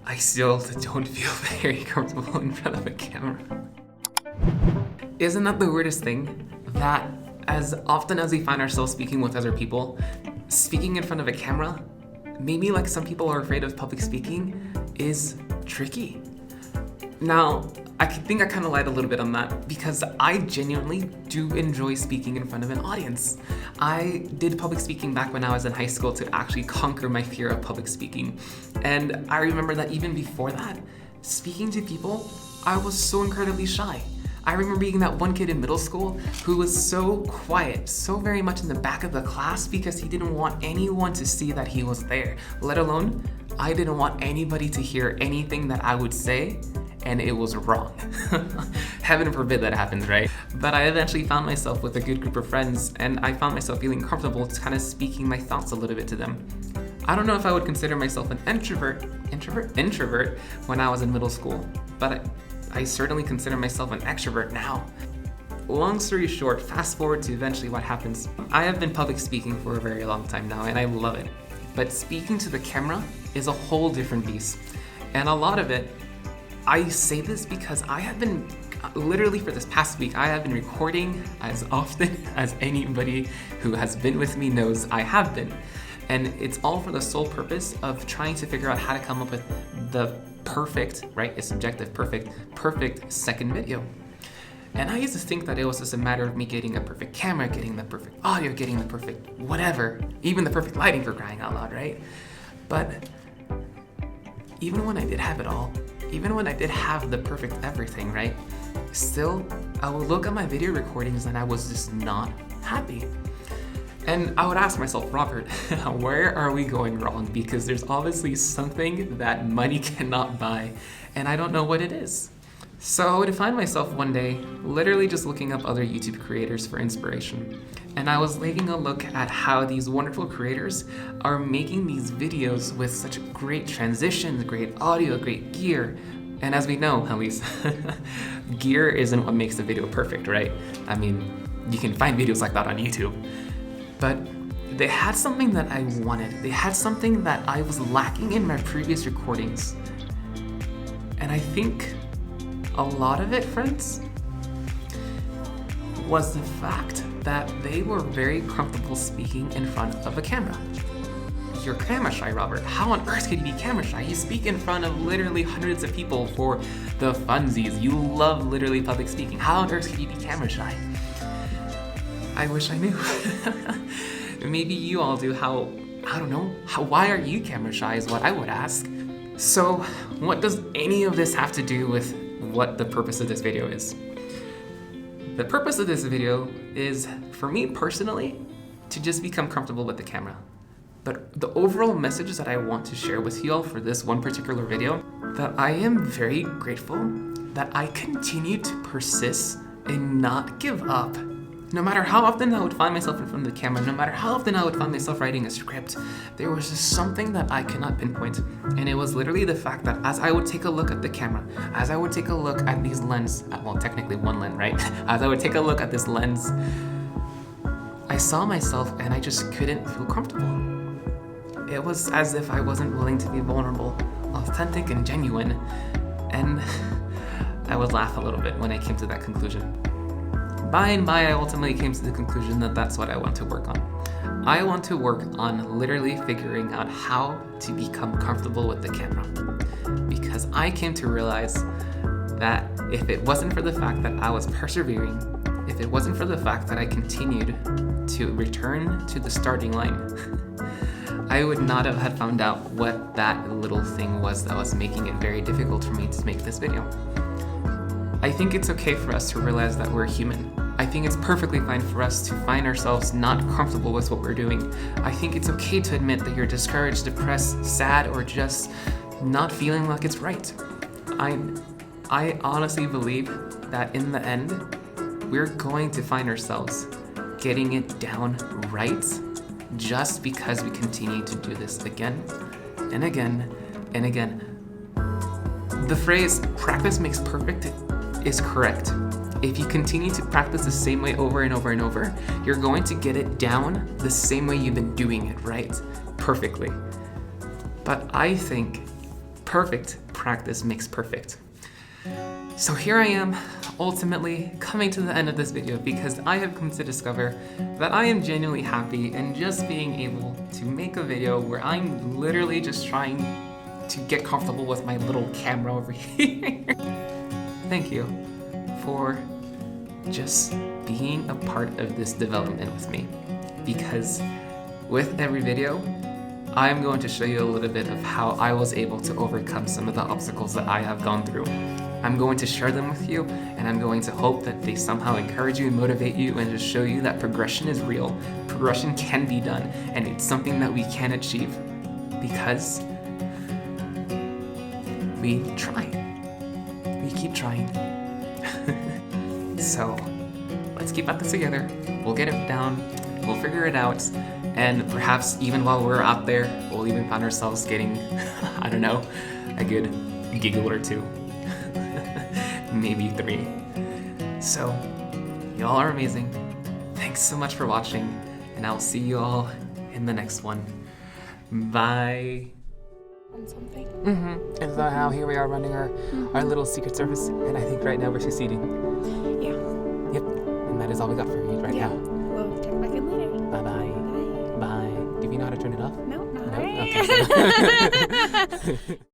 I still don't feel very comfortable in front of a camera. Isn't that the weirdest thing? That as often as we find ourselves speaking with other people, speaking in front of a camera, maybe like some people are afraid of public speaking, is tricky. Now, I think I kind of lied a little bit on that because I genuinely do enjoy speaking in front of an audience. I did public speaking back when I was in high school to actually conquer my fear of public speaking. And I remember that even before that, speaking to people, I was so incredibly shy. I remember being that one kid in middle school who was so quiet, so very much in the back of the class because he didn't want anyone to see that he was there. Let alone, I didn't want anybody to hear anything that I would say, and it was wrong. Heaven forbid that happens, right? But I eventually found myself with a good group of friends, and I found myself feeling comfortable kind of speaking my thoughts a little bit to them. I don't know if I would consider myself an introvert when I was in middle school, but I certainly consider myself an extrovert now. Long story short, fast forward to eventually what happens. I have been public speaking for a very long time now, and I love it. But speaking to the camera is a whole different beast. And a lot of it, I say this because I have been, literally for this past week, I have been recording as often as anybody who has been with me knows I have been. And it's all for the sole purpose of trying to figure out how to come up with the perfect, right? It's subjective, perfect second video. And I used to think that it was just a matter of me getting a perfect camera, getting the perfect audio, getting the perfect whatever, even the perfect lighting for crying out loud, right? But even when I did have it all, even when I did have the perfect everything, right? Still, I would look at my video recordings and I was just not happy. And I would ask myself, Robert, where are we going wrong? Because there's obviously something that money cannot buy, and I don't know what it is. So I would find myself one day literally just looking up other YouTube creators for inspiration. And I was taking a look at how these wonderful creators are making these videos with such great transitions, great audio, great gear. And as we know, at least, gear isn't what makes the video perfect, right? I mean, you can find videos like that on YouTube. But they had something that I wanted. They had something that I was lacking in my previous recordings. And I think a lot of it, friends, was the fact that they were very comfortable speaking in front of a camera. You're camera shy, Robert. How on earth could you be camera shy? You speak in front of literally hundreds of people for the funsies. You love literally public speaking. How on earth could you be camera shy? I wish I knew. Maybe you all do. I don't know. Why are you camera shy is what I would ask. So what does any of this have to do with what the purpose of this video is? The purpose of this video is, for me personally, to just become comfortable with the camera. But the overall message that I want to share with you all for this one particular video, that I am very grateful that I continue to persist and not give up. No matter how often I would find myself in front of the camera, no matter how often I would find myself writing a script, there was just something that I could not pinpoint. And it was literally the fact that as I would take a look at the camera, as I would take a look at these lens, well, technically one lens, right? As I would take a look at this lens, I saw myself and I just couldn't feel comfortable. It was as if I wasn't willing to be vulnerable, authentic, and genuine. And I would laugh a little bit when I came to that conclusion. By and by, I ultimately came to the conclusion that that's what I want to work on. I want to work on literally figuring out how to become comfortable with the camera. Because I came to realize that if it wasn't for the fact that I was persevering, if it wasn't for the fact that I continued to return to the starting line, I would not have had found out what that little thing was that was making it very difficult for me to make this video. I think it's okay for us to realize that we're human. I think it's perfectly fine for us to find ourselves not comfortable with what we're doing. I think it's okay to admit that you're discouraged, depressed, sad, or just not feeling like it's right. I honestly believe that in the end, we're going to find ourselves getting it down right just because we continue to do this again and again and again. The phrase, practice makes perfect, is correct. If you continue to practice the same way over and over and over, you're going to get it down the same way you've been doing it, right? Perfectly. But I think perfect practice makes perfect. So here I am, ultimately coming to the end of this video because I have come to discover that I am genuinely happy in just being able to make a video where I'm literally just trying to get comfortable with my little camera over here. Thank you for just being a part of this development with me, because with every video, I'm going to show you a little bit of how I was able to overcome some of the obstacles that I have gone through. I'm going to share them with you, and I'm going to hope that they somehow encourage you and motivate you and just show you that progression is real. Progression can be done, and it's something that we can achieve because we try. We keep trying. So let's keep at this together. We'll get it down. We'll figure it out. And perhaps even while we're out there, we'll even find ourselves getting, I don't know, a good giggle or two. Maybe 3. So, y'all are amazing. Thanks so much for watching, and I'll see you all in the next one. Bye. On something. And so how here we are running our little secret service, and I think right now we're succeeding. Yeah. Yep. And that is all we got for you right now. We'll check back in later. Bye-bye. Bye. Do you know how to turn it off? No, not No? right. Okay. So